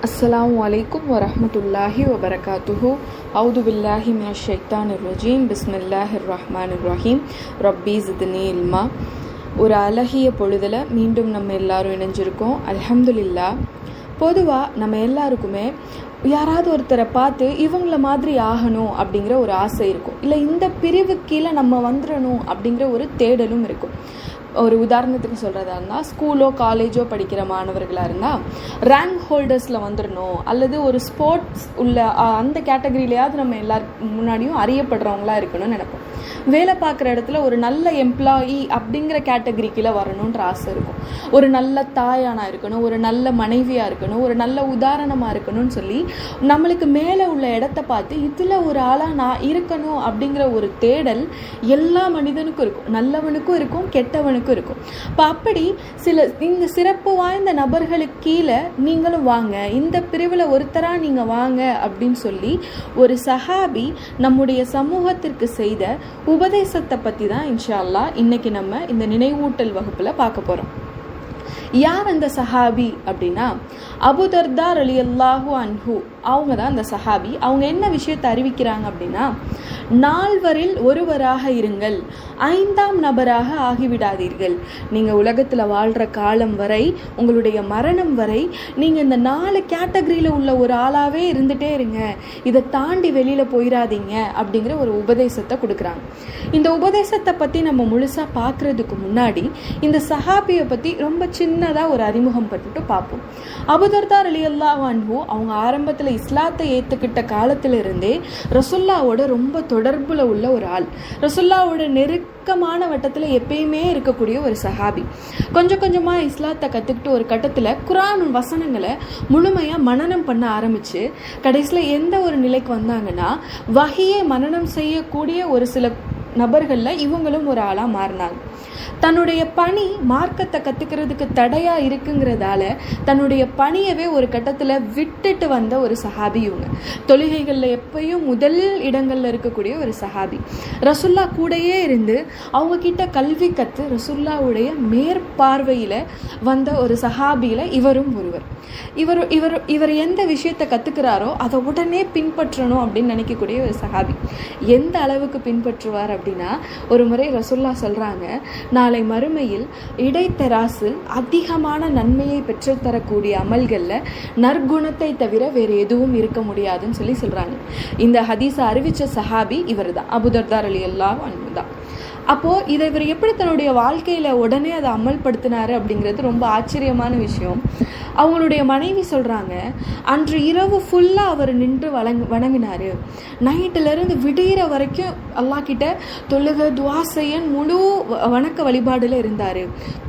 அஸ்ஸலாமு அலைக்கும் வரஹ்மத்துல்லாஹி வபரகாத்துஹு. அவுது பில்லாஹி மினஷ் ஷைத்தானிர் ரஜீம். பிஸ்மில்லாஹிர் ரஹ்மானிர் ரஹீம். ரப்பி ஸித்னி இல்மா. ஒரு அழகிய பொழுதில் மீண்டும் நம்ம எல்லாரும் இணைஞ்சிருக்கோம். அல்ஹம்துலில்லாஹ். பொதுவாக நம்ம எல்லாருக்குமே யாராவது ஒருத்தரை பார்த்து இவங்கள மாதிரி ஆகணும் அப்படிங்கிற ஒரு ஆசை இருக்கும், இல்லை இந்த பிரிவு கீழே நம்ம வந்துடணும் அப்படிங்கிற ஒரு தேடலும் இருக்கும். ஒரு உதாரணத்துக்கு சொல்கிறதா இருந்தால், ஸ்கூலோ காலேஜோ படிக்கிற மாணவர்களாக இருந்தால் ரேங்க் ஹோல்டர்ஸில் வந்துடணும், அல்லது ஒரு ஸ்போர்ட்ஸ் உள்ள அந்த கேட்டகரியிலையாவது நம்ம எல்லாருக்கும் முன்னாடியும் அறியப்படுறவங்களா இருக்கணும்னு நினைப்போம். வேலை பார்க்குற இடத்துல ஒரு நல்ல எம்ப்ளாயி அப்படிங்கிற கேட்டகரிக்குள்ளே வரணுன்ற ஆசை இருக்கும். ஒரு நல்ல தாயானா இருக்கணும், ஒரு நல்ல மனைவியாக இருக்கணும், ஒரு நல்ல உதாரணமாக இருக்கணும்னு சொல்லி நம்மளுக்கு மேலே உள்ள இடத்த பார்த்து இதில் ஒரு ஆளாக நான் இருக்கணும் அப்படிங்கிற ஒரு தேடல் எல்லா மனிதனுக்கும் இருக்கும். நல்லவனுக்கும் இருக்கும், கெட்டவனுக்கும் இருக்கும். இப்போ அப்படி இந்த சிறப்பு வாய்ந்த நபர்களுக்கு கீழே நீங்களும் வாங்க, இந்த பிரிவில் ஒருத்தராக நீங்கள் வாங்க அப்படின்னு சொல்லி ஒரு சஹாபி நம்முடைய சமூகத்திற்கு செய்த உபதேசத்தை பற்றி தான் இன்ஷா அல்லாஹ் இன்னைக்கு நம்ம இந்த நினைவூட்டல் வகுப்பில் பார்க்க போகிறோம். யார் அந்த சஹாபி அப்படின்னா, அபு தர்தா ரலியல்லாஹு அன்ஹு அவங்க தான் அந்த சஹாபி. அவங்க என்ன விஷயத்தை அறிவிக்கிறாங்க அப்படின்னா, நால்வரில் ஒருவராக இருங்கள், ஐந்தாம் நபராக ஆகிவிடாதீர்கள். நீங்கள் உலகத்தில் வாழ்கிற காலம் வரை, உங்களுடைய மரணம் வரை நீங்கள் இந்த 4 கேட்டகரியில் உள்ள ஒரு ஆளாகவே இருந்துகிட்டே இருங்க, இதை தாண்டி வெளியில் போயிடாதீங்க அப்படிங்கிற ஒரு உபதேசத்தை கொடுக்குறாங்க. இந்த உபதேசத்தை பற்றி நம்ம முழுசாக பார்க்குறதுக்கு முன்னாடி இந்த சஹாபியை பற்றி ரொம்ப சின்னதாக ஒரு அறிமுகம் பட்டுட்டு பார்ப்போம். அபு தர்தா ரலியல்லாஹு அன்ஹு அவங்க ஆரம்பத்தில் இஸ்லாத்தை ஏற்றுக்கிட்ட காலத்திலிருந்தே ரசுல்லாவோட ரொம்ப தொடர்புல உள்ள ஒரு ஆள், ரசுல்லாவோட நெருக்கமான வட்டத்தில் எப்பயுமே இருக்கக்கூடிய ஒரு சஹாபி. கொஞ்சம் கொஞ்சமாக இஸ்லாத்தை கற்றுக்கிட்டு ஒரு கட்டத்தில் குர்ஆன் வசனங்களை முழுமையாக மனனம் பண்ண ஆரம்பித்து கடைசியில் எந்த ஒரு நிலைக்கு வந்தாங்கன்னா, வஹியை மனனம் செய்யக்கூடிய ஒரு சில நபர்களில் இவங்களும் ஒரு ஆளாக மாறினாங்க. தன்னுடைய பணி மார்க்கத்தை கற்றுக்கிறதுக்கு தடையாக இருக்குங்கிறதால தன்னுடைய பணியவே ஒரு கட்டத்தில் விட்டுட்டு வந்த ஒரு சஹாபி இவங்க. தொழுகைகளில் எப்பயும் முதல் இடங்களில் இருக்கக்கூடிய ஒரு சஹாபி. ரசுல்லா கூடையே இருந்து அவங்க கிட்ட கல்வி கற்று ரசுல்லாவுடைய மேற்பார்வையில் வந்த ஒரு சஹாபியில் இவரும் ஒருவர். இவர் எந்த விஷயத்தை கற்றுக்கிறாரோ அதை உடனே பின்பற்றணும் அப்படின்னு நினைக்கக்கூடிய ஒரு சஹாபி. எந்த அளவுக்கு பின்பற்றுவார் அப்படின்னா, ஒரு முறை ரசுல்லா சொல்கிறாங்க, நாளை மறுமையில் இடைத்தராசு அதிகமான நன்மையை பெற்றுத்தரக்கூடிய அமல்களில் நற்குணத்தை தவிர வேறு எதுவும் இருக்க முடியாதுன்னு சொல்லி சொல்கிறாங்க. இந்த ஹதீஸை அறிவித்த சஹாபி இவர் தான், அபு தர்தா ரலியல்லாஹு அன்ஹு தான். அப்போது இதை இவர் எப்படி தன்னுடைய வாழ்க்கையில் உடனே அதை அமல்படுத்தினார் அப்படிங்கிறது ரொம்ப ஆச்சரியமான விஷயம். அவங்களுடைய மனைவி சொல்கிறாங்க, அன்று இரவு ஃபுல்லாக அவர் நின்று வணங்கினார். நைட்டிலேருந்து விடிகிற வரைக்கும் அல்லாஹ் கிட்ட தொழுகை துவா செய்ய முழு வணக்க வழிபாடில் இருந்தார்,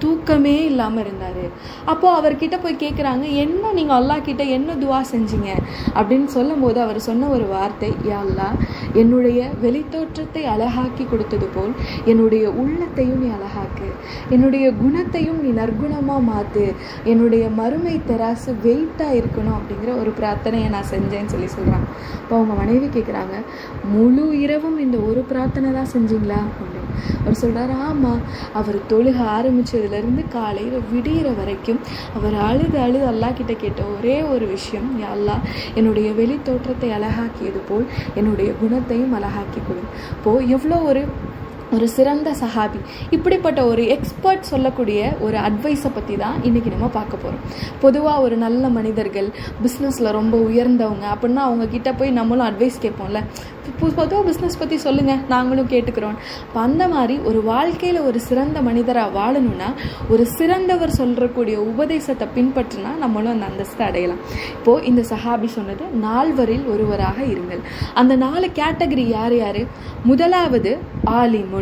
தூக்கமே இல்லாமல் இருந்தார். அப்போது அவர்கிட்ட போய் கேட்குறாங்க, என்ன நீங்கள் அல்லாஹ் கிட்ட என்ன துவா செஞ்சீங்க அப்படின்னு சொல்லும்போது அவர் சொன்ன ஒரு வார்த்தை, யா அல்லாஹ், என்னுடைய வெளித்தோற்றத்தை அழகாக்கி கொடுத்தது போல் என்னுடைய உள்ளத்தையும் நீ அழகாக்கு, என்னுடைய குணத்தையும் நீ நற்குணமாக மாற்று, என்னுடைய மறுமை தராசு வெயிட்டாக இருக்கணும் அப்படிங்கிற ஒரு பிரார்த்தனையை நான் செஞ்சேன்னு சொல்லி சொல்கிறாங்க. இப்போ அவங்க மனைவி கேட்குறாங்க, முழு இரவும் இந்த ஒரு பிரார்த்தனை தான் செஞ்சீங்களா அப்படின்னு. அவர் சொல்கிறார், ஆமாம். அவர் தொழுக ஆரம்பித்ததுலேருந்து காலையில் விடிகிற வரைக்கும் அவர் அழுது அல்லாஹ் கிட்ட கேட்ட ஒரே ஒரு விஷயம், யா அல்லாஹ், என்னுடைய வெளி தோற்றத்தை அழகாக்கியது போல் என்னுடைய குணத்தையும் அழகாக்கி கொடு. இப்போது எவ்வளோ ஒரு சிறந்த சஹாபி. இப்படிப்பட்ட ஒரு எக்ஸ்பர்ட் சொல்லக்கூடிய ஒரு அட்வைஸை பற்றி தான் இன்றைக்கி நம்ம பார்க்க போகிறோம். பொதுவாக ஒரு நல்ல மனிதர்கள், பிஸ்னஸில் ரொம்ப உயர்ந்தவங்க அப்படின்னா அவங்க கிட்ட போய் நம்மளும் அட்வைஸ் கேட்போம்ல, பொதுவாக பிஸ்னஸ் பற்றி சொல்லுங்கள் நாங்களும் கேட்டுக்கிறோம். இப்போ அந்த மாதிரி ஒரு வாழ்க்கையில் ஒரு சிறந்த மனிதராக வாழணும்னா ஒரு சிறந்தவர் சொல்லக்கூடிய உபதேசத்தை பின்பற்றினா நம்மளும் அந்த அந்தஸ்தை அடையலாம். இப்போது இந்த சஹாபி சொன்னது, நால்வரில் ஒருவராக இருங்கள். அந்த 4 கேட்டகரி யார் யார்? முதலாவது ஆலிமுன்,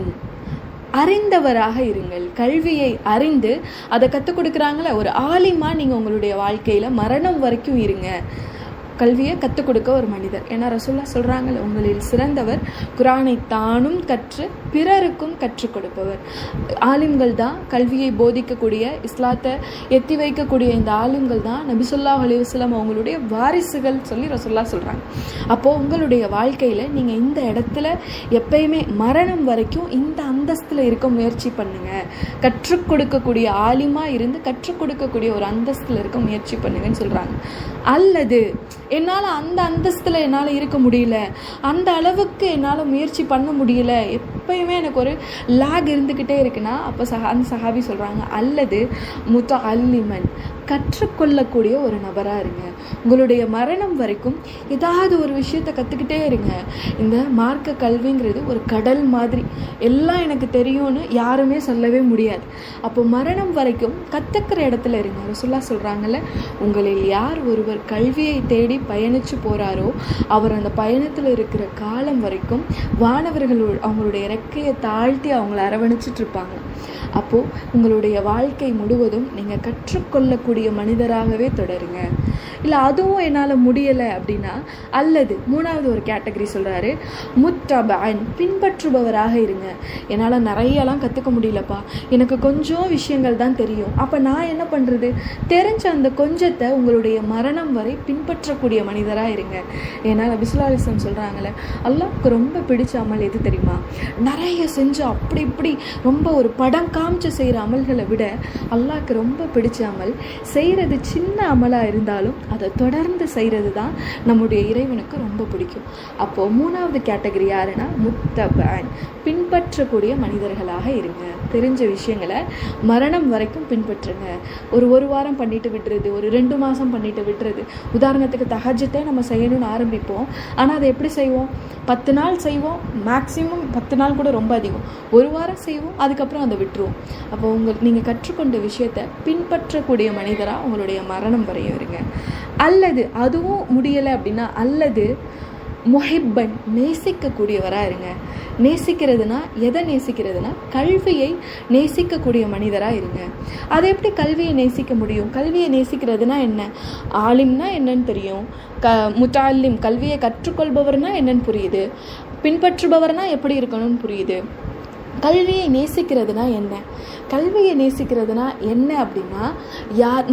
அறிந்தவராக இருங்கள். கல்வியை அறிந்து அதை கற்றுக் கொடுக்குறாங்களே, ஒரு ஆலிமா நீங்கள் உங்களுடைய வாழ்க்கையில் மரணம் வரைக்கும் இருங்க. கல்வியை கற்றுக் கொடுக்க ஒரு மனிதர். ஏன்னா ரசூலுல்லாஹ் சொல்கிறாங்கல்ல, உங்களில் சிறந்தவர் குர்ஆனை தானும் கற்று பிறருக்கும் கற்றுக் கொடுப்பவர். ஆலிம்கள் தான் கல்வியை போதிக்கக்கூடிய, இஸ்லாத்தை எத்தி வைக்கக்கூடிய இந்த ஆலிம்கள் தான் நபி ஸல்லல்லாஹு அலைஹி வஸல்லம் அவங்களுடைய வாரிசுகள் சொல்லி ரசூலுல்லாஹ் சொல்கிறாங்க. அப்போது உங்களுடைய வாழ்க்கையில் நீங்கள் இந்த இடத்துல எப்பயுமே மரணம் வரைக்கும் இந்த அந்தஸ்தில் இருக்க முயற்சி பண்ணுங்கள். கற்றுக் கொடுக்கக்கூடிய ஆலிமாக இருந்து கற்றுக் கொடுக்கக்கூடிய ஒரு அந்தஸ்தில் இருக்க முயற்சி பண்ணுங்கன்னு சொல்கிறாங்க. அல்லது என்னால் அந்த அந்தஸ்தில் என்னால் இருக்க முடியல, அந்த அளவுக்கு என்னால் முயற்சி பண்ண முடியல, எப்பயுமே எனக்கு ஒரு லேக் இருந்துக்கிட்டே இருக்குன்னா அப்போ அந்த சஹாபி சொல்கிறாங்க, அல்லது முத்தஅல்லிமன், கற்றுக்கொள்ளக்கூடிய ஒரு நபராக இருங்க. உங்களுடைய மரணம் வரைக்கும் ஏதாவது ஒரு விஷயத்தை கற்றுக்கிட்டே இருங்க. இந்த மார்க்க கல்விங்கிறது ஒரு கடல் மாதிரி, எல்லாம் எனக்கு தெரியும்னு யாருமே சொல்லவே முடியாது. அப்போ மரணம் வரைக்கும் கற்றுக்கிற இடத்துல இருங்க. ரசூலுல்லாஹ் சொல்கிறாங்கல்ல, உங்களில் யார் ஒருவர் கல்வியை தேடி பயணித்து போகிறாரோ அவர் அந்த பயணத்தில் இருக்கிற காலம் வரைக்கும் வானவர்கள் அவங்களுடைய ரெக்கையை தாழ்த்தி அவங்கள அரவணைச்சிட்டு இருப்பாங்க. அப்போது உங்களுடைய வாழ்க்கை முழுவதும் நீங்கள் கற்றுக்கொள்ளக்கூடிய மனிதராகவே தொடருங்க. இல்லை அதுவும் என்னால் முடியலை அப்படின்னா, அல்லது மூணாவது ஒரு கேட்டகரி சொல்கிறாரு, முத்தபஅன், பின்பற்றுபவராக இருங்க. என்னால் நிறையலாம் கற்றுக்க முடியலப்பா, எனக்கு கொஞ்சம் விஷயங்கள் தான் தெரியும். அப்போ நான் என்ன பண்ணுறது? தெரிஞ்ச அந்த கொஞ்சத்தை உங்களுடைய மரணம் வரை பின்பற்றக்கூடிய மனிதராக இருங்க. ஏன்னா நபி ஸல்லல்லாஹு அலைஹி வஸல்லம் சொல்கிறாங்களே, அல்லாஹ்வுக்கு ரொம்ப பிடிச்ச அமல் எது தெரியுமா? நிறைய செஞ்சு அப்படி இப்படி ரொம்ப ஒரு படம் காமிச்சு செய்கிற அமல்களை விட அல்லாஹ்வுக்கு ரொம்ப பிடிச்ச அமல் செய்கிறது சின்ன அமலாக இருந்தாலும் அதை தொடர்ந்து செய்கிறது தான் நம்முடைய இறைவனுக்கு ரொம்ப பிடிக்கும். அப்போது மூணாவது கேட்டகரி யாருன்னா முத்தபஅன், பின்பற்றக்கூடிய மனிதர்களாக இருங்க. தெரிஞ்ச விஷயங்களை மரணம் வரைக்கும் பின்பற்றுங்க. ஒரு வாரம் பண்ணிட்டு விட்டுறது, ஒரு 2 மாதம் பண்ணிட்டு விட்டுறது. உதாரணத்துக்கு தஹஜ்ஜத்தை நம்ம செய்யணும்னு ஆரம்பிப்போம், ஆனால் அதை எப்படி செய்வோம்? 10 நாள் செய்வோம், மேக்ஸிமம் 10 நாள் கூட ரொம்ப அதிகம், ஒரு வாரம் செய்வோம், அதுக்கப்புறம் அதை விட்டுருவோம். அப்போ நீங்கள் கற்றுக்கொண்ட விஷயத்தை பின்பற்றக்கூடிய மனிதராக உங்களுடைய மரணம் வரையும் இருங்க. அல்லது அதுவும் முடியலை அப்படின்னா, அல்லது முஹிப்பன், நேசிக்கக்கூடியவராக இருங்க. நேசிக்கிறதுனா எதை நேசிக்கிறதுனா, கல்வியை நேசிக்கக்கூடிய மனிதராக இருங்க. அதை எப்படி கல்வியை நேசிக்க முடியும்? கல்வியை நேசிக்கிறதுனா என்ன? ஆலிம்னா என்னன்னு தெரியும், முத்தஅல்லிம், கல்வியை கற்றுக்கொள்பவர்னா என்னன்னு புரியுது, பின்பற்றுபவர்னா எப்படி இருக்கணும்னு புரியுது. கல்வியை நேசிக்கிறதுனா என்ன? கல்வியை நேசிக்கிறதுனா என்ன அப்படின்னா,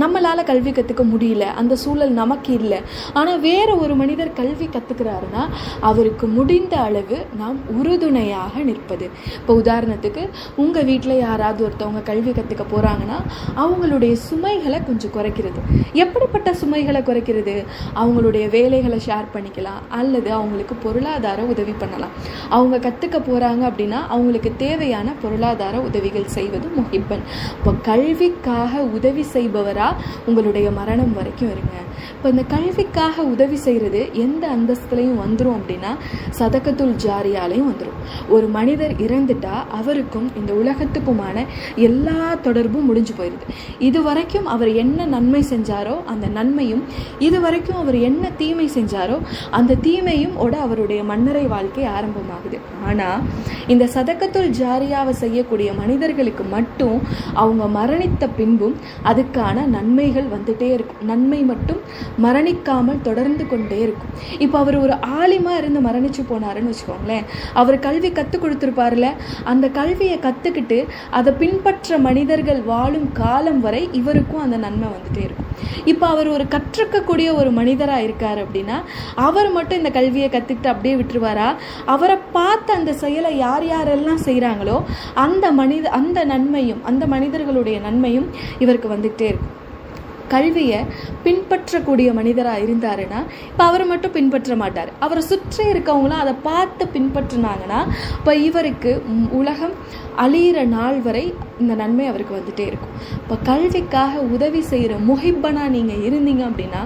நம்மளால் கல்வி கற்றுக்க முடியல, அந்த சூழல் நமக்கு இல்லை, ஆனால் வேறு ஒரு மனிதர் கல்வி கற்றுக்கிறாருன்னா அவருக்கு முடிந்த அளவு நாம் உறுதுணையாக நிற்பது. இப்போ உதாரணத்துக்கு உங்கள் வீட்டில் யாராவது ஒருத்தவங்க கல்வி கற்றுக்க போகிறாங்கன்னா அவங்களுடைய சுமைகளை கொஞ்சம் குறைக்கிறது. எப்படிப்பட்ட சுமைகளை குறைக்கிறது? அவங்களுடைய வேலைகளை ஷேர் பண்ணிக்கலாம், அல்லது அவங்களுக்கு பொருளாதார உதவி பண்ணலாம். அவங்க கற்றுக்க போகிறாங்க அப்படின்னா அவங்களுக்கு தேவையான பொருளாதார உதவிகள் செய்வது முஹிப்பன். இப்போ கல்விக்காக உதவி செய்பவராக உங்களுடைய மரணம் வரைக்கும் இருங்க. இப்போ இந்த கல்விக்காக உதவி செய்கிறது எந்த அந்தஸ்துலையும் வந்துடும் அப்படின்னா, சதகத்துல் ஜாரியாலையும் வந்துடும். ஒரு மனிதர் இறந்துட்டா அவருக்கும் இந்த உலகத்துக்குமான எல்லா தொடர்பும் முடிஞ்சு போயிடுது. இது வரைக்கும் அவர் என்ன நன்மை செஞ்சாரோ அந்த நன்மையும், இது வரைக்கும் அவர் என்ன தீமை செஞ்சாரோ அந்த தீமையும் அவருடைய மன்னரை வாழ்க்கை ஆரம்பமாகுது. ஆனால் இந்த சதகத்துல் ஜாரியாவை செய்யக்கூடிய மனிதர்களுக்கு மட்டும் அவங்க மரணித்த பின்பும் அதுக்கான நன்மைகள் வந்துட்டே இருக்கும். நன்மை மட்டும் மரணிக்காமல் தொடர்ந்து கொண்டே இருக்கும். இப்போ அவர் ஒரு ஆலிமா இருந்து மரணிச்சு போனாருன்னு வச்சுக்கோங்களேன், அவர் கல்வி கற்றுக் கொடுத்துருப்பார்ல, அந்த கல்வியை கற்றுக்கிட்டு அதை பின்பற்ற மனிதர்கள் வாழும் காலம் வரை இவருக்கும் அந்த நன்மை வந்துட்டே இருக்கும். இப்போ அவர் ஒரு கற்றுக்கக்கூடிய ஒரு மனிதராக இருக்கார் அப்படின்னா அவர் மட்டும் இந்த கல்வியை கற்றுக்கிட்டு அப்படியே விட்டுருவாரா? அவரை பார்த்து அந்த செயலை யார் யாரெல்லாம் செய்கிறாங்களோ அந்த நன்மையும், அந்த மனிதர்களுடைய நன்மையும் இவருக்கு வந்துகிட்டே இருக்கும். கல்வியை பின்பற்றக்கூடிய மனிதராக இருந்தாருன்னா இப்போ அவரை மட்டும் பின்பற்ற மாட்டார், அவரை சுற்றி இருக்கவங்களும் அதை பார்த்து பின்பற்றினாங்கன்னா இப்போ இவருக்கு உலகம் அழியிற நாள் வரை இந்த நன்மை அவருக்கு வந்துட்டே இருக்கும். இப்போ கல்விக்காக உதவி செய்கிற முஹிப்பனாக நீங்கள் இருந்தீங்க அப்படின்னா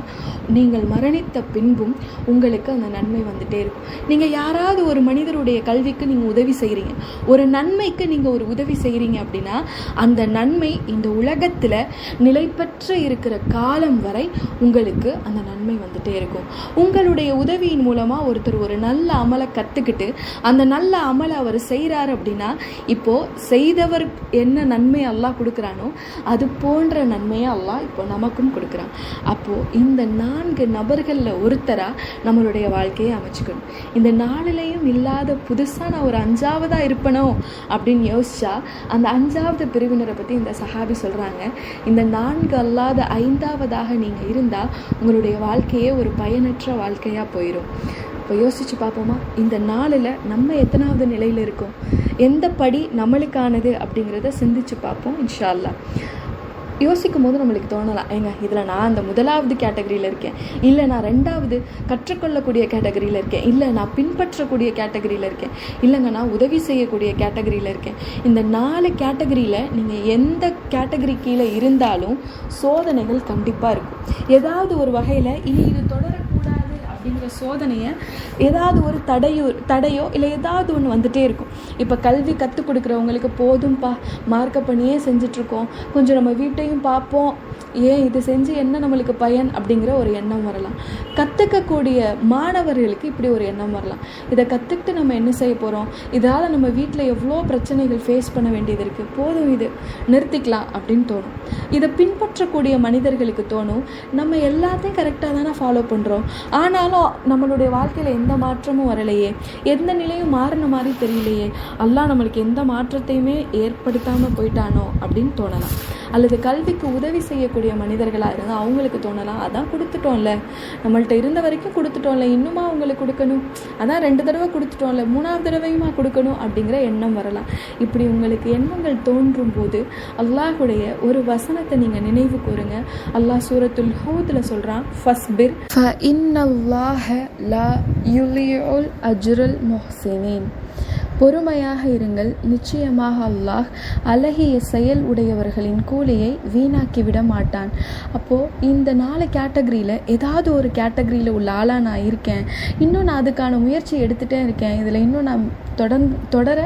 நீங்கள் மரணித்த பின்பும் உங்களுக்கு அந்த நன்மை வந்துட்டே இருக்கும். நீங்கள் யாராவது ஒரு மனிதருடைய கல்விக்கு நீங்கள் உதவி செய்கிறீங்க, ஒரு நன்மைக்கு நீங்கள் ஒரு உதவி செய்கிறீங்க அப்படின்னா அந்த நன்மை இந்த உலகத்தில் நிலை பெற்று இருக்கிற இருக்கிற காலம் வரை உங்களுக்கு அந்த நன்மை வந்துட்டே இருக்கும். உங்களுடைய உதவியின் மூலமாக ஒருத்தர் ஒரு நல்ல அமலை கற்றுக்கிட்டு அந்த நல்ல அமலை அவர் செய்கிறார் அப்படின்னா, இப்போது செய்தவர் என்ன நன்மை அல்லாஹ் கொடுக்குறானோ அது போன்ற நன்மையை அல்லாஹ் இப்போ நமக்கும் கொடுக்குறான். அப்போது இந்த 4 நபர்களில் ஒருத்தராக நம்மளுடைய வாழ்க்கையை அமைச்சுக்கணும். இந்த 4லையும் இல்லாத புதுசாக நான் ஒரு 5ஆவதாக இருப்பனோ அப்படின்னு யோசிச்சா, அந்த 5ஆவது பிரிவினரை பற்றி இந்த சஹாபி சொல்கிறாங்க, இந்த 4 அல்லாத 5ஆவதாக நீங்கள் இருந்தால் உங்களுடைய வாழ்க்கையே ஒரு பயனற்ற வாழ்க்கையாக போயிடும். இப்போ யோசிச்சு பார்ப்போமா, இந்த 4ல் நம்ம எத்தனாவது நிலையில் இருக்கோம், எந்த படி நம்மளுக்கானது அப்படிங்கிறத சிந்திச்சு பார்ப்போம் இன்ஷா அல்லாஹ். யோசிக்கும் போது நம்மளுக்கு தோணலாம், இதில் நான் அந்த 1ஆவது கேட்டகரியில் இருக்கேன், இல்லை நான் 2ஆவது கற்றுக்கொள்ளக்கூடிய கேட்டகரியில் இருக்கேன், இல்லை நான் பின்பற்றக்கூடிய கேட்டகரியில் இருக்கேன், இல்லைங்க நான் உதவி செய்யக்கூடிய கேட்டகரியில் இருக்கேன். இந்த 4 கேட்டகரியில் நீங்கள் எந்த கேட்டகரி கீழே இருந்தாலும் சோதனைகள் கண்டிப்பாக இருக்கும். ஏதாவது ஒரு வகையில் இனி இது தொடரக்கூடாது அப்படிங்கிற சோதனையை ஏதாவது ஒரு தடையோ இல்லை ஏதாவது ஒன்று வந்துகிட்டே இருக்கும். இப்போ கல்வி கற்றுக் கொடுக்குறவங்களுக்கு போதும்பா, மார்க்க பண்ணியே செஞ்சிட்ருக்கோம், கொஞ்சம் நம்ம வீட்டையும் பார்ப்போம், ஏன் இது செஞ்சு என்ன நம்மளுக்கு பயன் அப்படிங்கிற ஒரு எண்ணம் வரலாம். கற்றுக்கக்கூடிய மாணவர்களுக்கு இப்படி ஒரு எண்ணம் வரலாம், இதை கற்றுக்கிட்டு நம்ம என்ன செய்ய போகிறோம், இதால் நம்ம வீட்டில் எவ்வளோ பிரச்சனைகள் ஃபேஸ் பண்ண வேண்டியது இருக்குது, போதும் இது நிறுத்திக்கலாம் அப்படின்னு தோணும். இதை பின்பற்றக்கூடிய மனிதர்களுக்கு தோணும், நம்ம எல்லாத்தையும் கரெக்டாக தானே ஃபாலோ பண்ணுறோம், ஆனாலும் நம்மளுடைய வாழ்க்கையில் எந்த மாற்றமும் வரலையே, எந்த நிலையும் மாறின மாதிரி தெரியலையே, அல்லாஹ் நம்மளுக்கு எந்த மாற்றத்தையுமே ஏற்படுத்தாமல் போயிட்டானோ அப்படின்னு தோணலாம். அல்லது கல்விக்கு உதவி செய்யக்கூடிய மனிதர்களாக இருந்தால் அவங்களுக்கு தோணலாம், அதான் கொடுத்துட்டோம்ல, நம்மள்ட்ட இருந்த வரைக்கும் கொடுத்துட்டோம்ல, இன்னுமா அவங்களுக்கு கொடுக்கணும், அதான் 2 தடவை கொடுத்துட்டோம்ல, 3ஆவது தடவையுமா கொடுக்கணும் அப்படிங்கிற எண்ணம் வரலாம். இப்படி உங்களுக்கு எண்ணங்கள் தோன்றும் போது அல்லாஹுடைய ஒரு வசனத்தை நீங்கள் நினைவு கூறுங்க. அல்லாஹ் சூரத்துல் ஹூத்ல சொல்கிறான், ஃபஸ்பிர் ஃபஇன்னல்லாஹ லா யுலியுல் அஜ்ரல் முஹ்சினீன், பொறுமையாக இருங்கள், நிச்சயமாக அல்லாஹ் அழகிய செயல் உடையவர்களின் கூலியை வீணாக்கிவிட மாட்டான். அப்போது இந்த 4 கேட்டகரியில் ஏதாவது ஒரு கேட்டகரியில் உள்ள ஆளாக நான் இருக்கேன், இன்னும் நான் அதுக்கான முயற்சி எடுத்துகிட்டே இருக்கேன், இதில் இன்னும் நான் தொடர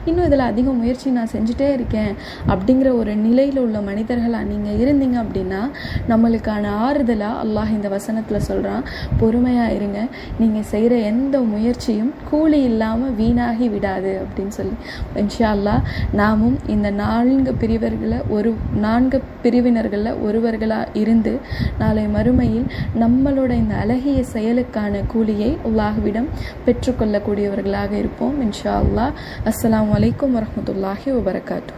இன்னும் இதில் அதிக முயற்சி நான் செஞ்சுட்டே இருக்கேன் அப்படிங்கிற ஒரு நிலையில் உள்ள மனிதர்களாக நீங்கள் இருந்தீங்க அப்படின்னா, நம்மளுக்கான ஆறுதலாக அல்லாஹ் இந்த வசனத்தில் சொல்கிறான், பொறுமையாக இருங்க, நீங்கள் செய்கிற எந்த முயற்சியும் கூலி இல்லாமல் வீணாகி விடாது அப்படின்னு சொல்லி. இன்ஷா அல்லாஹ் நாமும் இந்த 4 பிரிவினர்களில் ஒருவர்களாக இருந்து நாளை மறுமையில் நம்மளோட இந்த அழகிய செயலுக்கான கூலியை அல்லாஹ்விடம் பெற்றுக்கொள்ளக்கூடியவர்களாக இருப்போம் இன்ஷா அல்லாஹ். அஸ்ஸலாமு அலைக்கும் வரஹ்மத்துல்லாஹி வபரகாத்துஹு.